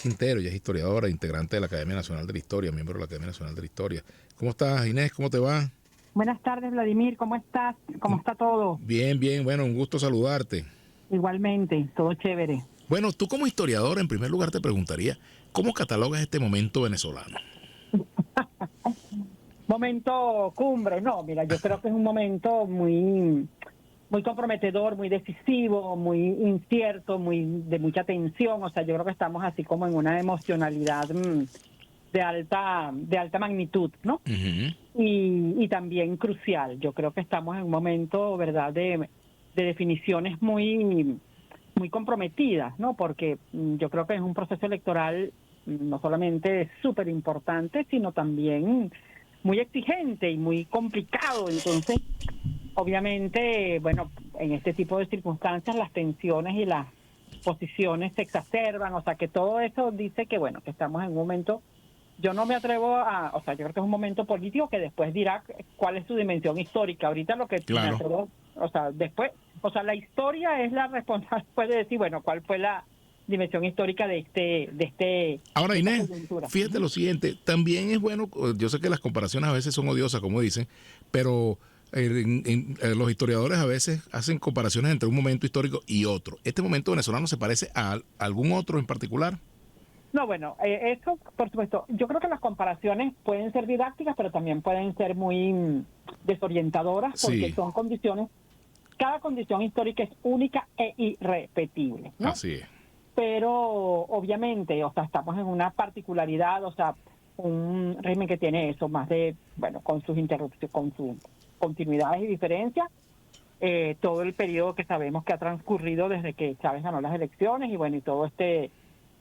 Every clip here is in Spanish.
Quintero, ella es historiadora, integrante de la Academia Nacional de la Historia, miembro de la Academia Nacional de la Historia. ¿Cómo estás, Inés? ¿Cómo te va? Buenas tardes, Vladimir, ¿cómo estás? ¿Cómo está todo? Bien, bien, bueno, un gusto saludarte. Igualmente, todo chévere. Bueno, tú como historiador, en primer lugar te preguntaría, ¿cómo catalogas este momento venezolano? Momento cumbre, no, mira, yo creo que es un momento muy comprometedor, muy decisivo, muy incierto, de mucha tensión, o sea, yo creo que estamos así como en una emocionalidad de alta magnitud, ¿no? Uh-huh. Y también crucial. Yo creo que estamos en un momento, ¿verdad?, de definiciones muy comprometidas, ¿no? Porque yo creo que es un proceso electoral no solamente súper importante, sino también muy exigente y muy complicado. Entonces, obviamente, bueno, en este tipo de circunstancias las tensiones y las posiciones se exacerban, o sea que todo eso dice que, bueno, que estamos en un momento, yo no me atrevo o sea, yo creo que es un momento político que después dirá cuál es su dimensión histórica. Ahorita lo que me Claro. atrevo, o sea, después, o sea, la historia es la responsable, puede decir, bueno, cuál fue la dimensión histórica Ahora, de esta Inés, coyuntura. fíjate lo siguiente, también es bueno, yo sé que las comparaciones a veces son odiosas, como dicen, pero los historiadores a veces hacen comparaciones entre un momento histórico y otro. ¿Este momento venezolano se parece a algún otro en particular? No, bueno, eso, por supuesto, yo creo que las comparaciones pueden ser didácticas, pero también pueden ser muy desorientadoras porque Sí, son condiciones, cada condición histórica es única e irrepetible, ¿no? así es. Pero obviamente, o sea, estamos en una particularidad, o sea, un régimen que tiene eso, más de, bueno, con sus interrupciones, con sus continuidades y diferencias, todo el periodo que sabemos que ha transcurrido desde que Chávez ganó las elecciones y bueno, y todo este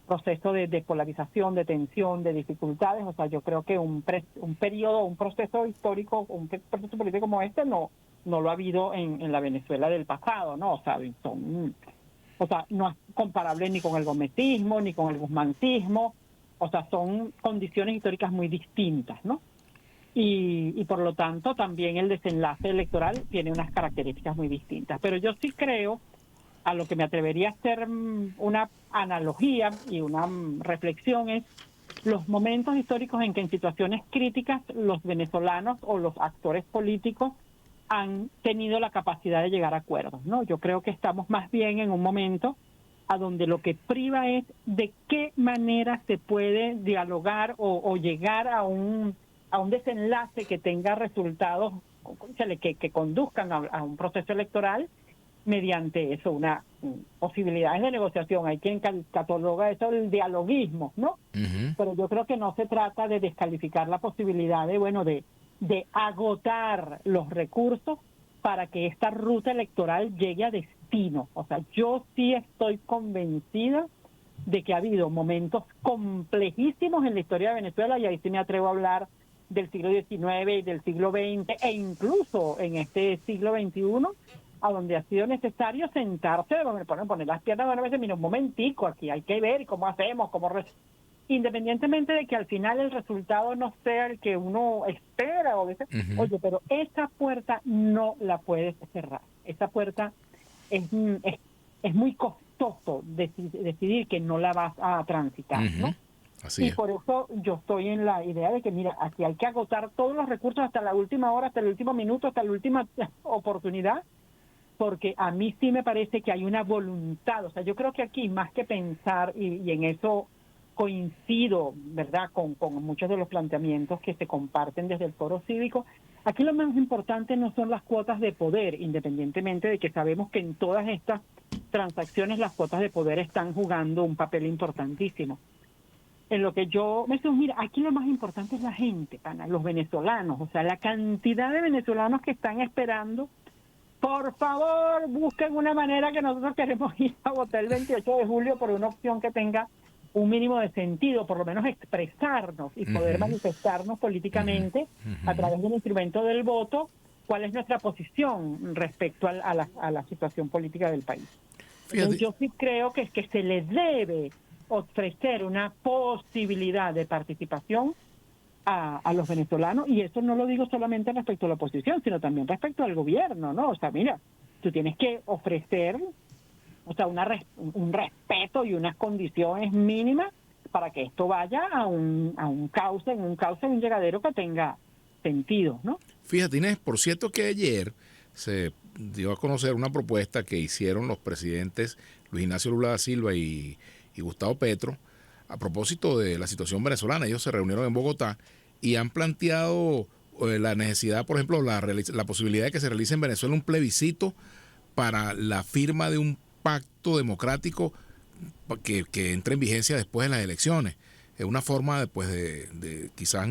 proceso de polarización, de tensión, de dificultades, o sea, yo creo que un periodo, un proceso histórico, un proceso político como este no lo ha habido en la Venezuela del pasado, ¿no? O sea, no es comparable ni con el gometismo, ni con el guzmancismo, o sea, son condiciones históricas muy distintas, ¿no? Y por lo tanto también el desenlace electoral tiene unas características muy distintas. Pero yo sí creo, a lo que me atrevería a hacer una analogía y una reflexión es los momentos históricos en que en situaciones críticas los venezolanos o los actores políticos han tenido la capacidad de llegar a acuerdos, ¿no? Yo creo que estamos más bien en un momento a donde lo que priva es de qué manera se puede dialogar o llegar a un desenlace que tenga resultados que conduzcan a un proceso electoral mediante eso, posibilidades de negociación. Hay quien cataloga eso el dialoguismo, ¿no? Uh-huh. Pero yo creo que no se trata de descalificar la posibilidad de agotar los recursos para que esta ruta electoral llegue a destino. O sea, yo sí estoy convencida de que ha habido momentos complejísimos en la historia de Venezuela, y ahí sí me atrevo a hablar del siglo XIX y del siglo XX, e incluso en este siglo XXI, a donde ha sido necesario sentarse, poner las piernas, bueno, a veces, mira, un momentico, aquí hay que ver cómo hacemos, independientemente de que al final el resultado no sea el que uno espera, Uh-huh. oye, pero esa puerta no la puedes cerrar. Esa puerta es, es, es muy costoso decidir que no la vas a transitar, Uh-huh. ¿no? Así Y es. por eso yo estoy en la idea de que, mira, aquí hay que agotar todos los recursos hasta la última hora, hasta el último minuto, hasta la última oportunidad, porque a mí sí me parece que hay una voluntad. O sea, yo creo que aquí, más que pensar, y en eso coincido, ¿verdad?, con muchos de los planteamientos que se comparten desde el foro cívico, aquí lo más importante no son las cuotas de poder, independientemente de que sabemos que en todas estas transacciones las cuotas de poder están jugando un papel importantísimo. En lo que yo me digo, mira, aquí lo más importante es la gente, Ana, los venezolanos, o sea, la cantidad de venezolanos que están esperando. Por favor, busquen una manera, que nosotros queremos ir a votar el 28 de julio por una opción que tenga un mínimo de sentido, por lo menos expresarnos y poder Uh-huh. manifestarnos Uh-huh. políticamente a Uh-huh. través del instrumento del voto, cuál es nuestra posición respecto a la situación política del país. Entonces Fíjate, yo sí creo que es que se les debe ofrecer una posibilidad de participación a los venezolanos, y eso no lo digo solamente respecto a la oposición, sino también respecto al gobierno, ¿no? O sea, mira, tú tienes que ofrecer, o sea, un respeto y unas condiciones mínimas para que esto vaya a un cauce, en un llegadero que tenga sentido, ¿no? Fíjate, Inés, por cierto que ayer se dio a conocer una propuesta que hicieron los presidentes Luis Ignacio Lula da Silva y Gustavo Petro a propósito de la situación venezolana. Ellos se reunieron en Bogotá y han planteado la necesidad, por ejemplo, la posibilidad de que se realice en Venezuela un plebiscito para la firma de un pacto democrático que entre en vigencia después de las elecciones. Es una forma de quizás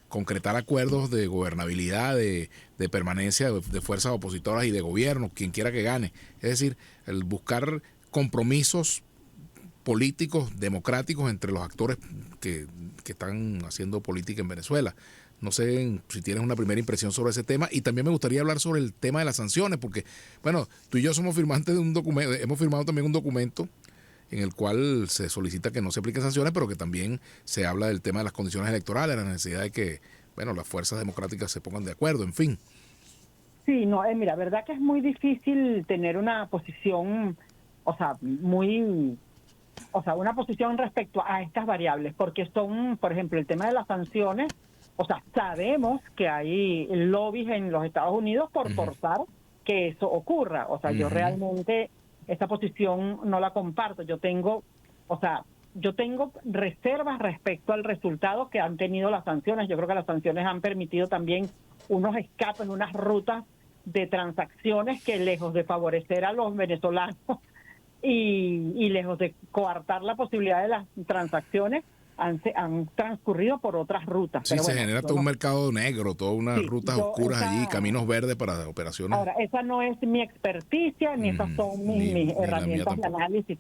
concretar acuerdos de gobernabilidad, de permanencia de fuerzas opositoras y de gobierno, quien quiera que gane. Es decir, el buscar compromisos políticos, democráticos entre los actores que están haciendo política en Venezuela. No sé si tienes una primera impresión sobre ese tema, y también me gustaría hablar sobre el tema de las sanciones, porque, bueno, tú y yo somos firmantes de un documento, hemos firmado también un documento en el cual se solicita que no se apliquen sanciones, pero que también se habla del tema de las condiciones electorales, la necesidad de que, bueno, las fuerzas democráticas se pongan de acuerdo, en fin. Sí, no, mira, verdad que es muy difícil tener una posición, una posición respecto a estas variables, porque son, por ejemplo, el tema de las sanciones, sabemos que hay lobbies en los Estados Unidos por forzar que eso ocurra. Yo realmente esta posición no la comparto. Yo tengo reservas respecto al resultado que han tenido las sanciones. Yo creo que las sanciones han permitido también unos escapes, unas rutas de transacciones que, lejos de favorecer a los venezolanos y lejos de coartar la posibilidad de las transacciones, han transcurrido por otras rutas. Sí, pero se genera todo un mercado negro, todas unas rutas oscuras allí, caminos verdes para operaciones. Ahora, esa no es mi experticia, ni esas son mis herramientas de análisis.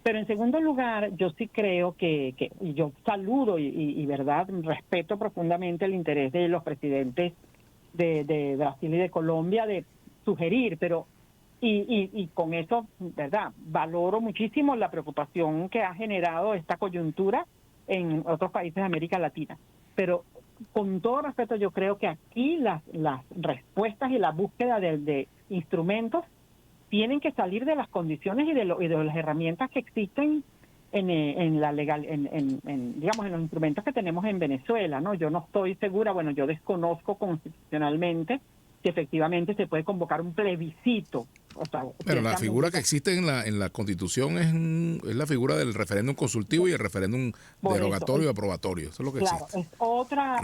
Pero en segundo lugar, yo sí creo que y yo saludo y verdad, respeto profundamente el interés de los presidentes de Brasil y de Colombia de sugerir, pero y con eso, verdad, valoro muchísimo la preocupación que ha generado esta coyuntura en otros países de América Latina. Pero con todo respeto, yo creo que aquí las respuestas y la búsqueda de instrumentos tienen que salir de las condiciones y de las herramientas que existen en la legal, digamos, en los instrumentos que tenemos en Venezuela, ¿no? Yo no estoy segura, bueno, yo desconozco constitucionalmente si efectivamente se puede convocar un plebiscito. Pero la figura que existe en la Constitución es la figura del referéndum consultivo y el referéndum derogatorio y aprobatorio. Eso es lo que existe. Es otra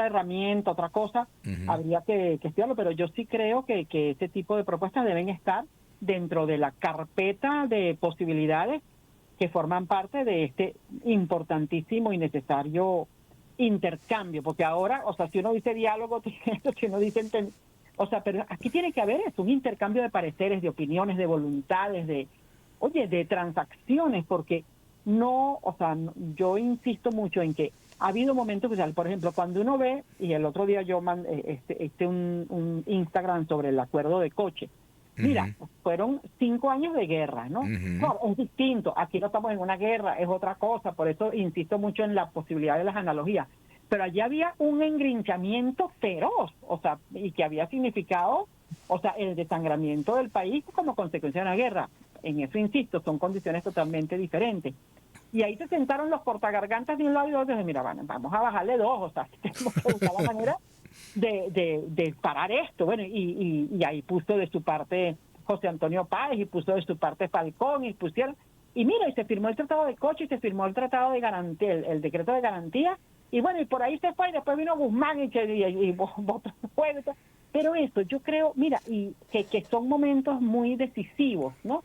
herramienta, otra cosa. Habría que estudiarlo, pero yo sí creo que ese tipo de propuestas deben estar dentro de la carpeta de posibilidades que forman parte de este importantísimo y necesario intercambio, porque ahora, si uno dice diálogo, si uno dice pero aquí tiene que haber un intercambio de pareceres, de opiniones, de voluntades, de transacciones, porque yo insisto mucho en que ha habido momentos, por ejemplo, cuando uno ve, y el otro día yo mandé un Instagram sobre el acuerdo de Coche. Mira, fueron 5 años de guerra, ¿no? No, es distinto, aquí no estamos en una guerra, es otra cosa, por eso insisto mucho en la posibilidad de las analogías. Pero allí había un engrinchamiento feroz, y que había significado, el desangramiento del país como consecuencia de una guerra. En eso insisto, son condiciones totalmente diferentes. Y ahí se sentaron los portagargantas de un lado y de otro, y dije, mira, vamos a bajarle 2, tenemos que buscar la manera de parar esto. Bueno, y ahí puso de su parte José Antonio Páez, y puso de su parte Falcón, y pusieron, y mira, y se firmó el Tratado de Coche, y se firmó el Tratado de Garantía, el Decreto de Garantía, y bueno, y por ahí se fue, y después vino Guzmán y votó fuego. Pero eso, yo creo, mira, y que son momentos muy decisivos, ¿no?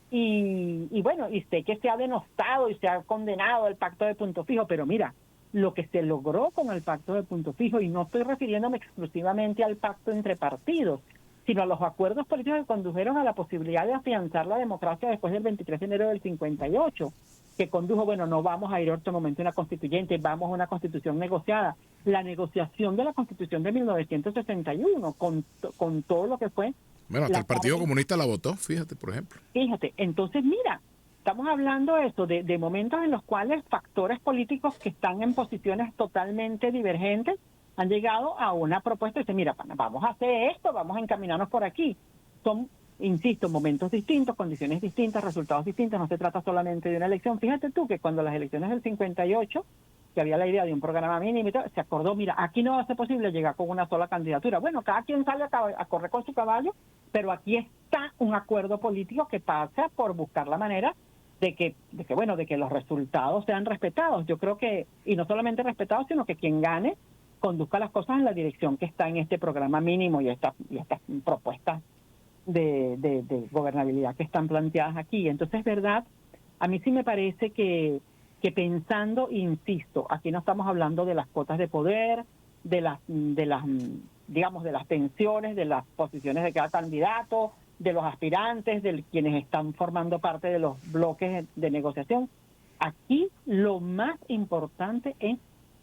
Y bueno, y sé que se ha denostado y se ha condenado el pacto de Punto Fijo, pero mira, lo que se logró con el pacto de Punto Fijo, y no estoy refiriéndome exclusivamente al pacto entre partidos, sino a los acuerdos políticos que condujeron a la posibilidad de afianzar la democracia después del 23 de enero del 58, que condujo, bueno, no vamos a ir a otro momento a una constituyente, vamos a una constitución negociada. La negociación de la constitución de 1961, con todo lo que fue... Bueno, hasta el Partido Comunista la votó, fíjate, por ejemplo. Fíjate, entonces mira, estamos hablando de momentos en los cuales factores políticos que están en posiciones totalmente divergentes han llegado a una propuesta y dicen, mira, vamos a hacer esto, vamos a encaminarnos por aquí. Son insisto, momentos distintos, condiciones distintas, resultados distintos, no se trata solamente de una elección. Fíjate tú que cuando las elecciones del 58, que había la idea de un programa mínimo y todo, se acordó, mira, aquí no va a ser posible llegar con una sola candidatura. Bueno, cada quien sale a correr con su caballo, pero aquí está un acuerdo político que pasa por buscar la manera de que los resultados sean respetados. Yo creo que, y no solamente respetados, sino que quien gane conduzca las cosas en la dirección que está en este programa mínimo y estas propuestas de gobernabilidad que están planteadas aquí. Entonces, verdad, a mí sí me parece que pensando, insisto, aquí no estamos hablando de las cuotas de poder, de las digamos, de las tensiones, de las posiciones de cada candidato, de los aspirantes, de quienes están formando parte de los bloques de negociación. Aquí lo más importante es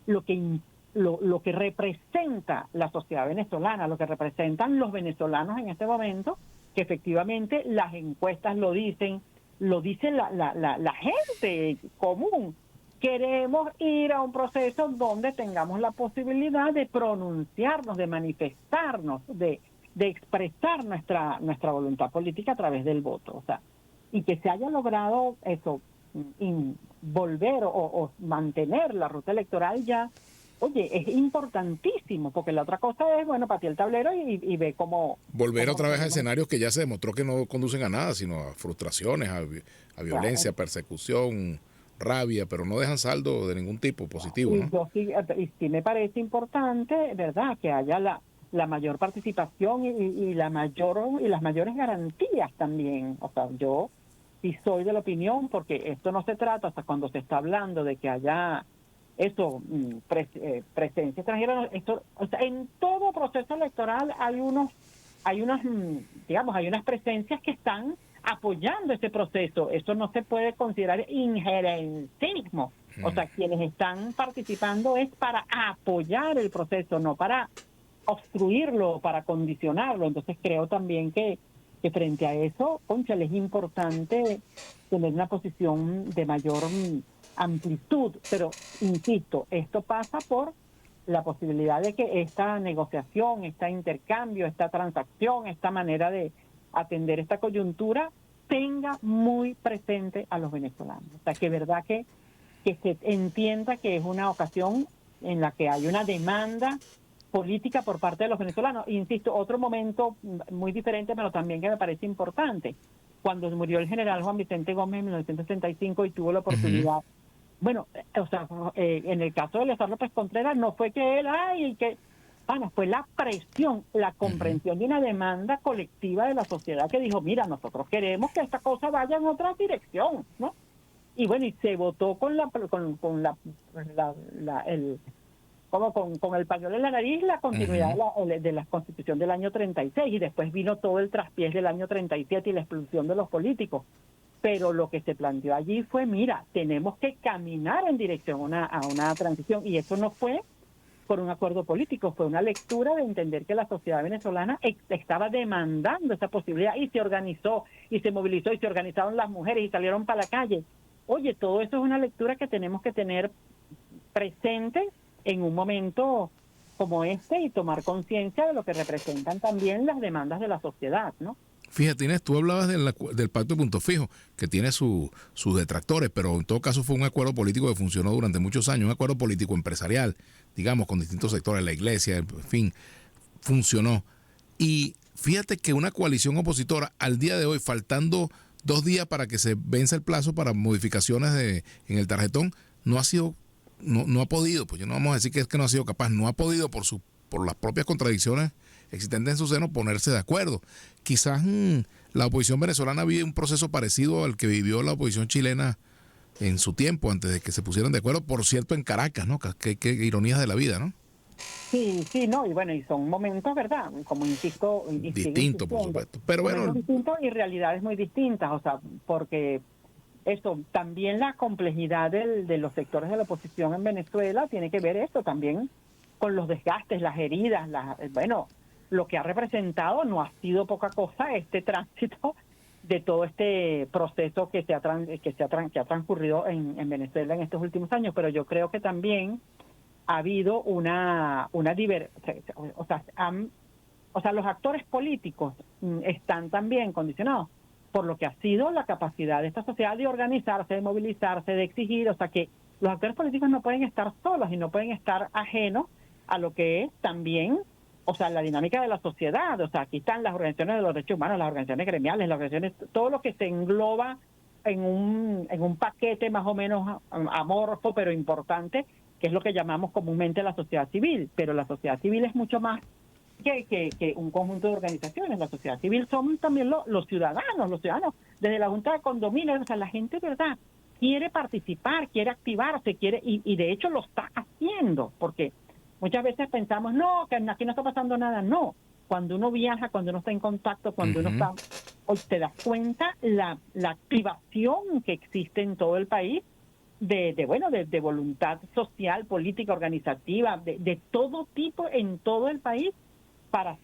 lo que representa la sociedad venezolana, lo que representan los venezolanos en este momento, que efectivamente las encuestas lo dicen la gente común. Queremos ir a un proceso donde tengamos la posibilidad de pronunciarnos, de manifestarnos, de expresar nuestra voluntad política a través del voto. O sea, y que se haya logrado eso, volver o mantener la ruta electoral ya, oye, es importantísimo, porque la otra cosa es, bueno, patear el tablero y ve cómo... Volver otra vez a escenarios que ya se demostró que no conducen a nada, sino a frustraciones, a violencia, persecución, rabia, pero no dejan saldo de ningún tipo positivo, ¿no? Y sí me parece importante, ¿verdad?, que haya la mayor participación y las mayores garantías también. O sea, yo sí soy de la opinión, porque esto no se trata, hasta cuando se está hablando de que haya presencia extranjera, o sea, en todo proceso electoral hay unas presencias que están apoyando ese proceso. Eso no se puede considerar injerencismo. O sea, quienes están participando es para apoyar el proceso, no para obstruirlo, para condicionarlo. Entonces creo también que frente a eso, cónchale, es importante tener una posición de mayor amplitud, pero insisto, esto pasa por la posibilidad de que esta negociación, este intercambio, esta transacción, esta manera de atender esta coyuntura tenga muy presente a los venezolanos. O sea, que verdad que se entienda que es una ocasión en la que hay una demanda política por parte de los venezolanos. Insisto, otro momento muy diferente, pero también que me parece importante, cuando murió el general Juan Vicente Gómez en 1965 y tuvo la oportunidad. Bueno, o sea, en el caso de Eleazar López Contreras no fue que él, fue la presión, la comprensión de una demanda colectiva de la sociedad que dijo, mira, nosotros queremos que esta cosa vaya en otra dirección, ¿no? Y bueno, y se votó con el pañuelo en la nariz la continuidad de la Constitución del año 36, y después vino todo el traspiés del año 37 y la expulsión de los políticos. Pero lo que se planteó allí fue, mira, tenemos que caminar en dirección a una transición, y eso no fue por un acuerdo político, fue una lectura de entender que la sociedad venezolana estaba demandando esa posibilidad, y se organizó, y se movilizó, y se organizaron las mujeres, y salieron para la calle. Oye, todo eso es una lectura que tenemos que tener presente en un momento como este, y tomar conciencia de lo que representan también las demandas de la sociedad, ¿no? Fíjate, Inés, tú hablabas del pacto de punto fijo, que tiene sus detractores, pero en todo caso fue un acuerdo político que funcionó durante muchos años, un acuerdo político empresarial, digamos, con distintos sectores, la iglesia, en fin, funcionó. Y fíjate que una coalición opositora, al día de hoy, faltando 2 días para que se venza el plazo para modificaciones en el tarjetón, no ha podido, pues yo no vamos a decir que es que no ha sido capaz, no ha podido por las propias contradicciones existentes en su seno ponerse de acuerdo. Quizás la oposición venezolana vive un proceso parecido al que vivió la oposición chilena en su tiempo, antes de que se pusieran de acuerdo, por cierto, en Caracas, ¿no? Qué ironías de la vida, ¿no? Sí, no, y bueno, y son momentos, ¿verdad? Como insisto, distintos, por supuesto, pero bueno, distintos y realidades muy distintas, o sea, porque eso, también la complejidad de los sectores de la oposición en Venezuela tiene que ver esto también con los desgastes, las heridas, lo que ha representado no ha sido poca cosa este tránsito de todo este proceso que ha transcurrido en Venezuela en estos últimos años, pero yo creo que también ha habido o sea, los actores políticos están también condicionados por lo que ha sido la capacidad de esta sociedad de organizarse, de movilizarse, de exigir, o sea que los actores políticos no pueden estar solos y no pueden estar ajenos a lo que es también, o sea, la dinámica de la sociedad. O sea, aquí están las organizaciones de los derechos humanos, las organizaciones gremiales, las organizaciones, todo lo que se engloba en un paquete más o menos amorfo, pero importante, que es lo que llamamos comúnmente la sociedad civil. Pero la sociedad civil es mucho más que un conjunto de organizaciones. La sociedad civil son también los ciudadanos, desde la Junta de Condominios, o sea, la gente, ¿verdad?, quiere participar, quiere activarse, y de hecho lo está haciendo, porque muchas veces pensamos, no, que aquí no está pasando nada. No, cuando uno viaja, cuando uno está en contacto, cuando uno está, hoy te das cuenta la activación que existe en todo el país de voluntad social, política, organizativa, de todo tipo en todo el país, para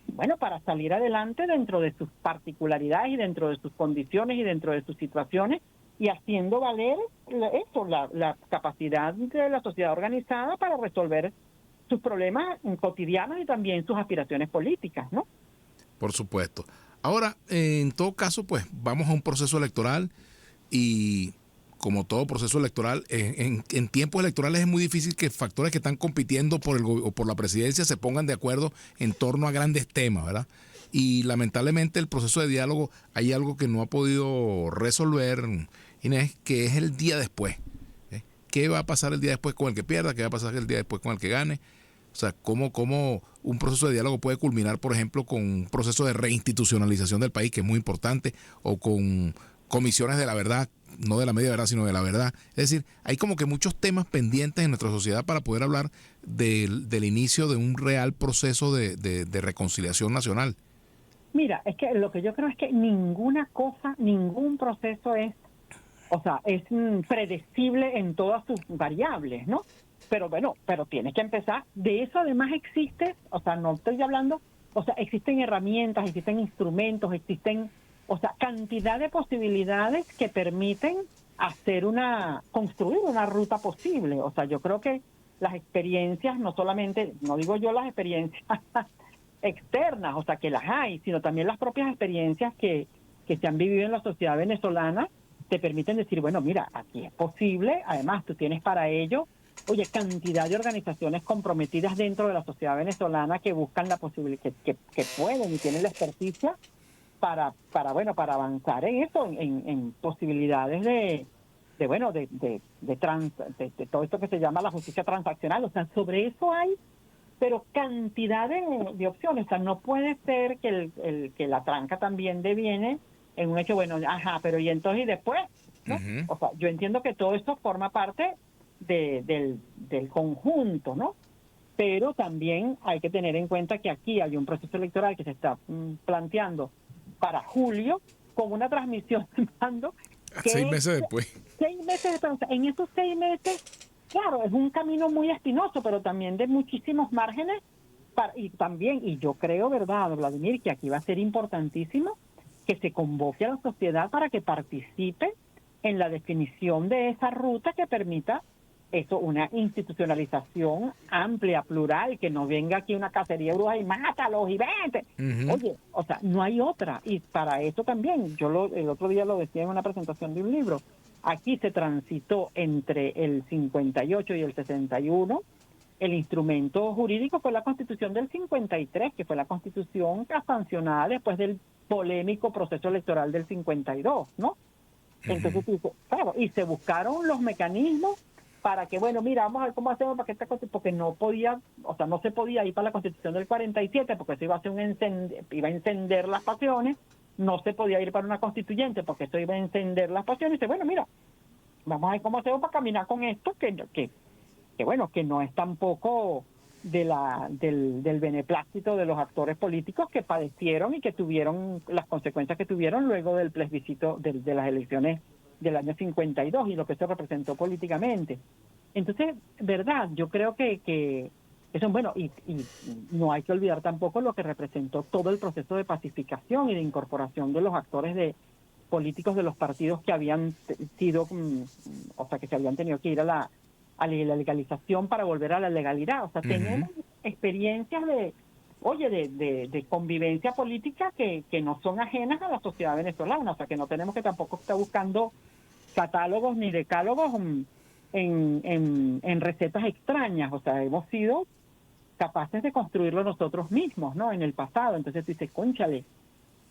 salir adelante dentro de sus particularidades y dentro de sus condiciones y dentro de sus situaciones, y haciendo valer la capacidad de la sociedad organizada para resolver sus problemas cotidianos y también sus aspiraciones políticas, ¿no? Por supuesto. Ahora, en todo caso, pues vamos a un proceso electoral y como todo proceso electoral, en tiempos electorales es muy difícil que factores que están compitiendo por la presidencia se pongan de acuerdo en torno a grandes temas, ¿verdad? Y lamentablemente el proceso de diálogo, hay algo que no ha podido resolver, Inés, que es el día después. ¿Qué va a pasar el día después con el que pierda? ¿Qué va a pasar el día después con el que gane? O sea, ¿cómo un proceso de diálogo puede culminar, por ejemplo, con un proceso de reinstitucionalización del país, que es muy importante, o con comisiones de la verdad, no de la media verdad, sino de la verdad? Es decir, hay como que muchos temas pendientes en nuestra sociedad para poder hablar del inicio de un real proceso de reconciliación nacional. Mira, es que lo que yo creo es que ninguna cosa, ningún proceso es predecible en todas sus variables, ¿no? Pero bueno, tienes que empezar. De eso además existe, o sea, no estoy hablando, o sea, existen herramientas, existen instrumentos, existen, o sea, cantidad de posibilidades que permiten construir una ruta posible. O sea, yo creo que las experiencias, no solamente, no digo yo las experiencias externas, o sea, que las hay, sino también las propias experiencias que se han vivido en la sociedad venezolana, te permiten decir, bueno, mira, aquí es posible. Además, tú tienes para ello, oye, cantidad de organizaciones comprometidas dentro de la sociedad venezolana que buscan la posibilidad, que pueden y tienen la experticia para avanzar en eso, en posibilidades de todo esto que se llama la justicia transaccional. O sea, sobre eso hay, pero cantidad de opciones. O sea, no puede ser que la tranca también deviene en un hecho, bueno, pero y entonces y después, ¿no? O sea, yo entiendo que todo esto forma parte del conjunto, ¿no? Pero también hay que tener en cuenta que aquí hay un proceso electoral que se está planteando para julio, con una transmisión de mando que 6 meses después. 6 meses después. O sea, en esos 6 meses, claro, es un camino muy espinoso, pero también de muchísimos márgenes. Y yo creo, ¿verdad, Vladimir?, que aquí va a ser importantísimo que se convoque a la sociedad para que participe en la definición de esa ruta que permita eso, una institucionalización amplia, plural, que no venga aquí una cacería de brujas y mátalos y vete. Oye, o sea, no hay otra. Y para eso también, el otro día lo decía en una presentación de un libro, aquí se transitó entre el 58 y el 61. El instrumento jurídico fue la Constitución del 53, que fue la Constitución sancionada después del polémico proceso electoral del 52, ¿no? Entonces, claro, y se buscaron los mecanismos para que, bueno, mira, vamos a ver cómo hacemos para que esta Constitución, porque no se podía ir para la Constitución del 47, porque eso iba a ser iba a encender las pasiones. No se podía ir para una constituyente, porque eso iba a encender las pasiones. Y dice, bueno, mira, vamos a ver cómo hacemos para caminar con esto, que no es tampoco del beneplácito de los actores políticos que padecieron y que tuvieron las consecuencias que tuvieron luego del plebiscito de las elecciones del año 52 y lo que eso representó políticamente. Entonces, verdad, yo creo que eso, bueno, y no hay que olvidar tampoco lo que representó todo el proceso de pacificación y de incorporación de los actores políticos de los partidos que habían sido, o sea, que se habían tenido que ir a la legalización para volver a la legalidad. O sea, tenemos experiencias oye, de convivencia política que no son ajenas a la sociedad venezolana, o sea, que no tenemos que tampoco estar buscando catálogos ni decálogos en recetas extrañas, o sea, hemos sido capaces de construirlo nosotros mismos, ¿no? En el pasado. Entonces tú dices, cónchale,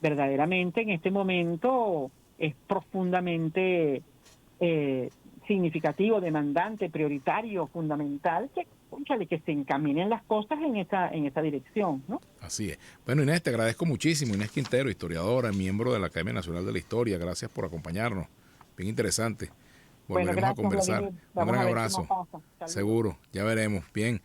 verdaderamente en este momento es profundamente significativo, demandante, prioritario, fundamental, que, cónchale, que se encaminen las cosas en esa dirección, ¿no? Así es. Bueno, Inés, te agradezco muchísimo. Inés Quintero, historiadora, miembro de la Academia Nacional de la Historia. Gracias por acompañarnos. Bien interesante. Bueno, Volveremos a gracias, conversar. Vladimir. Un Vamos gran a ver qué más abrazo. pasa. Saludos. Seguro, ya veremos. Bien.